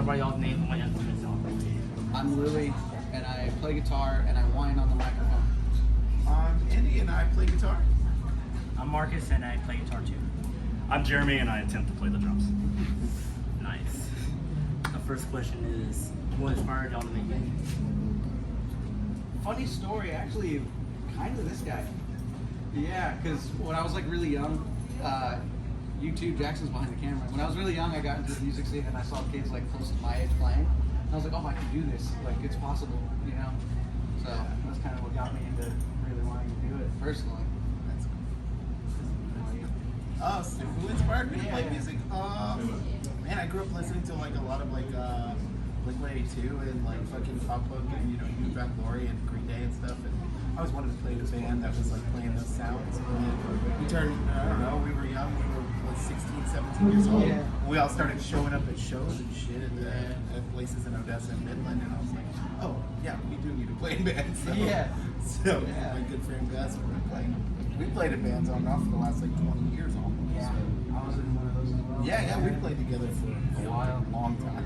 by y'all's name and what instruments y'all play. I'm Louie, and I play guitar and I whine on the microphone. I'm Andy, and I play guitar. I'm Marcus, and I play guitar too. I'm Jeremy, and I attempt to play the drums. Nice. The first question is, what inspired y'all to make music? Funny story, actually, kind of this guy. Yeah, because when I was like really young, YouTube, Jackson's behind the camera. When I was really young, I got into the music scene and I saw kids like close to my age playing. And I was like, oh, I can do this. Like, it's possible, you know? So that's kind of what got me into really wanting to do it personally. That's cool. So who inspired me to play music? Man, I grew up listening to like a lot of like Blink-182 and like fucking pop punk and Hugh Van Glory and Green Day and stuff. And I always wanted to play in a band that was like playing those sounds. And we turned, I don't know, we were young, we were like 16, 17 years old. Yeah. We all started showing up at shows and shit at places in Odessa and Midland, and I was like, oh yeah, we do need to play in bands. So, my good friend Gus, we played in bands on and off for the last like 20 years almost. Yeah, I was in one of those as well. Yeah, we played together for a long time.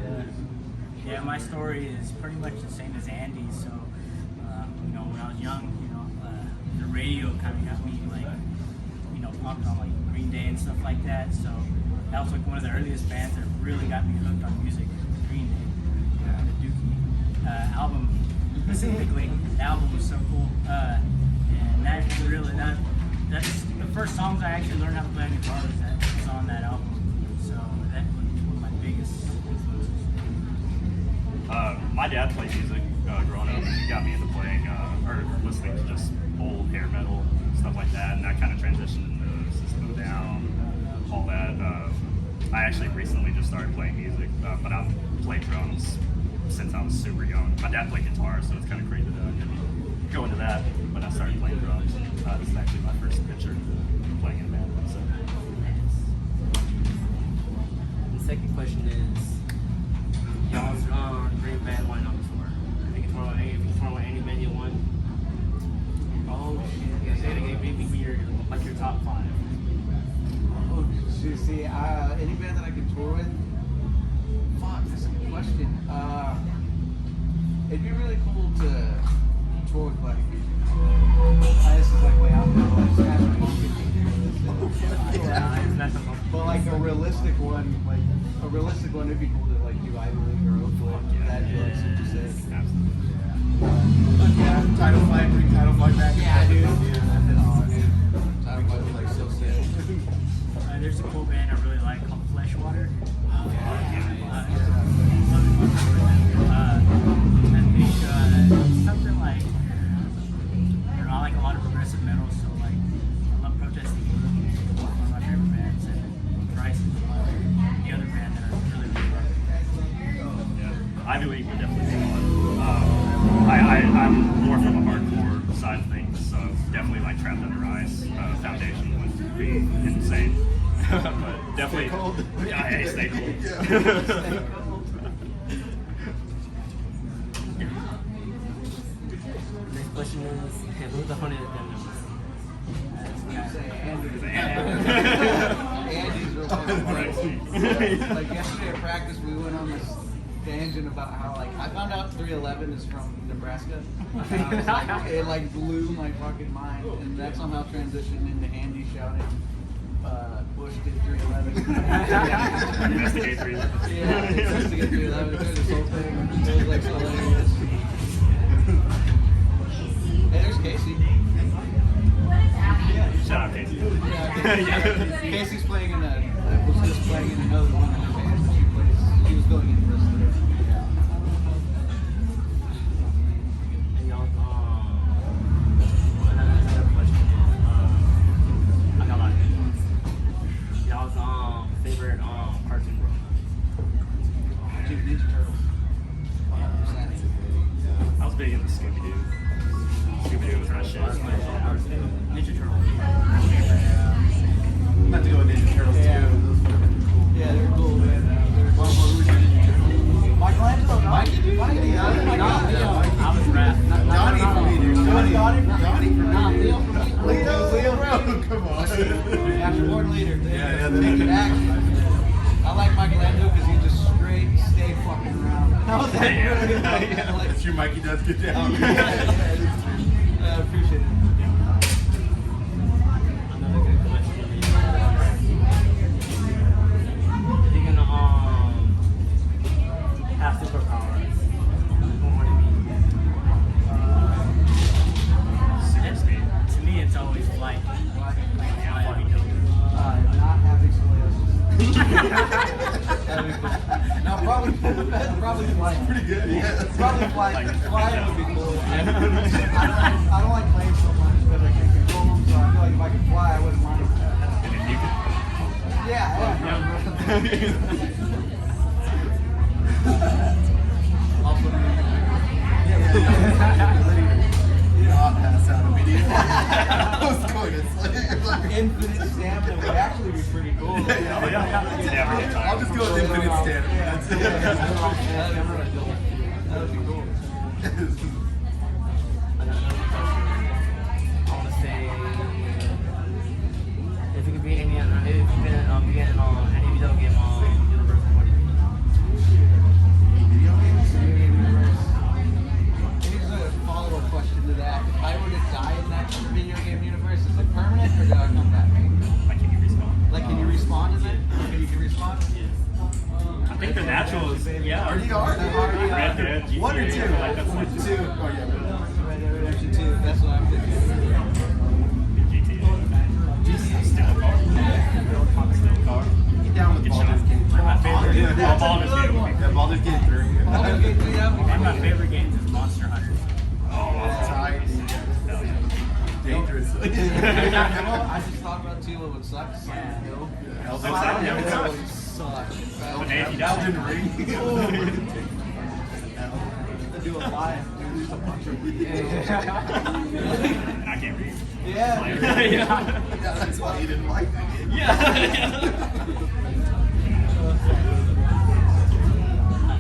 Yeah, my story is pretty much the same as Andy's. So, when I was young, the radio kind of got me like, pumped on like Green Day and stuff like that. So that was like one of the earliest bands that really got me hooked on music. Green Day, the Dookie album specifically. The album was so cool, and that's the first songs I actually learned how to play on guitar was on that album. So that was one of my biggest influences. My dad played music growing up, and he got me into playing or listening to just old hair metal, stuff like that, and that kind of transitioned into System of a Down, all that. I actually recently just started playing music, but I've played drums since I was super young. My dad played guitar, so it's kind of crazy that I didn't go into that, but I started playing drums. This is actually my first picture playing in a band. So. The second question is, y'all's great band won on before. If you can throw out any band you won. Oh shit! Yeah, say it again. Maybe your top 5. Oh, see, any band that I could tour with? Fuck, that's a good question. It'd be really cool to tour with like, this is like way out there, like Smashing Pumpkins. But like a realistic one, it'd be cool to like do Ivy League or Oakland. That'd be like super sick. Yeah, Title 5, bring Title 5 back. Yeah, dude. Title 5 is like so sick. There's a cool band I really like called Fleshwater. Something like, I like a lot of progressive metal, so like, I love Protesting England, one of my favorite bands, and Bryce is the other band that I really love. Yeah, Ivy League would definitely be one. I'm more from a hardcore side of things, so definitely like Trapped Under Ice, Foundation would be insane. But definitely, Stay cold. Yeah, hey, stay cold. Next question is, who's the funniest band Andy's real funny. Like yesterday at practice, we went on this tangent about how like I found out 311 is from Nebraska. And I was like, it like blew my fucking mind, and that somehow transitioned into Andy shouting, "Bush did 311." Investigate 311. Yeah, investigate 311. There's this whole thing. It was like so hilarious. Hey, there's Casey. Shout out Casey. Yeah, Casey's playing in was just playing in another one of her bands. She was going in first. And y'all, another question. I got like y'all's favorite cartoon. Ninja Turtles. 100%. I was big into Scooby-Doo. Scooby-Doo was my shit. Ninja Turtles. I'm about to go with Ninja Turtles too. Yeah. Those were pretty cool. Yeah, they're cool, man. Michelangelo, I was rap. Donnie for me, dude. Donnie for me. Leo for me. Leo, bro. Come on. After Born Leader. Yeah, Naked Action. I like Michelangelo because he just straight stay fucking How was that? Yeah. Like, That's your Mikey does get down. I appreciate it. Another good question. If you're gonna have superpowers, what would it be? Seriously. To me, it's always flight. Flight would be dope. Not having scoliosis. That'd be cool. No, probably flying. Pretty good. Yeah. Probably flying. Flying would be cool. I don't like planes so much because I can't control them, so I feel like if I could fly, I wouldn't mind. And then you can. I'll pass out immediately. I was going to say, Infinite stamina would actually be pretty cool. I'll just go with infinite stamina. That's it. That would be cool. I want to say, if you could be any, if you could be in any video game universe, what would it be? Video games? Here's a follow-up question to that. If I were to die in that video game universe, is it permanent or do I come back? Like, can you respawn? Like, can you respawn in it? You can respawn? I think the natural is, yeah. Are you hard? Red Dead, GTA, One or two? like, that's like Two. Oh, yeah. Redemption 2, that's what I'm thinking. GTA. Still a car. Still a car. Get down with Get Baldur's shot. Gate. My favorite. Yeah. Baldur's Gate. Yeah, Baldur's Gate 3. One One of my favorite games is Monster Hunter. That's tight. Hell yeah. Dangerous. I just thought about too what would suck. Silent Hill. Silent Hill would suck. would suck. But Nancy does. Elden Ring. To do a live, do a bunch of And I can't read. Yeah. Yeah. Yeah, that's why you didn't like it. Yeah.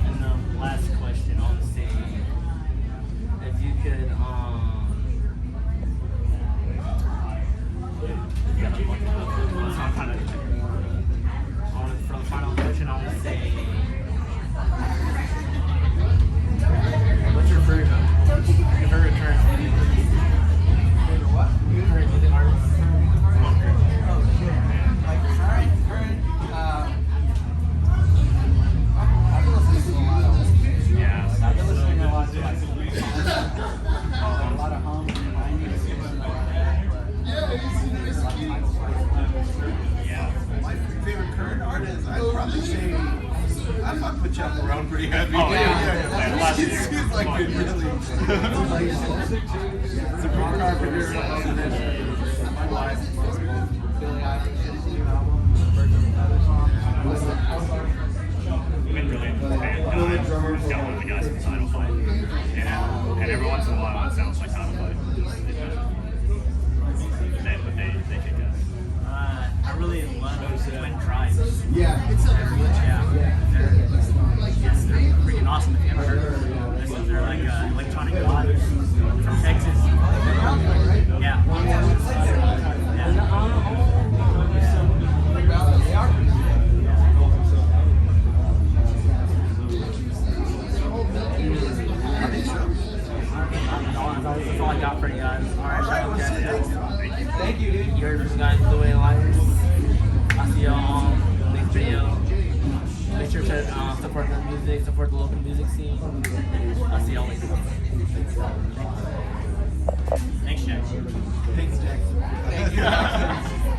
And the last question on the stage, if you could, for the final question, I want to say, what's your favorite current music What? artist? Oh shit. Like current, I've been listening to a lot of Yeah. I've been listening to a lot of like a lot of hum and 90s and a lot of that, but a lot of titles. Yeah. My favorite current artist, I'd probably say, I fuck with Chuck around pretty heavy. Oh, yeah. Last year. He's like been really. Sabrina Carpenter, my wife. Billy Eilish's new album, Birds of a Feather song. I've been really into the band. I've got one of the guys from Title Fight. And every once in a while it sounds like Title Fight. They kick ass. I really love Twin Tribes. Yeah. It's they're freaking awesome. If you ever heard of them, this is they're like electronic god from Texas. Yeah. I think so. That's all I got for you guys. Thank you, dude. You heard from guys, Louie and Liars. I'll see y'all on the next video. Make sure to support the music, support the local music scene. I'll see y'all later. Thanks, Jack. Thanks, Jackson. Thank you.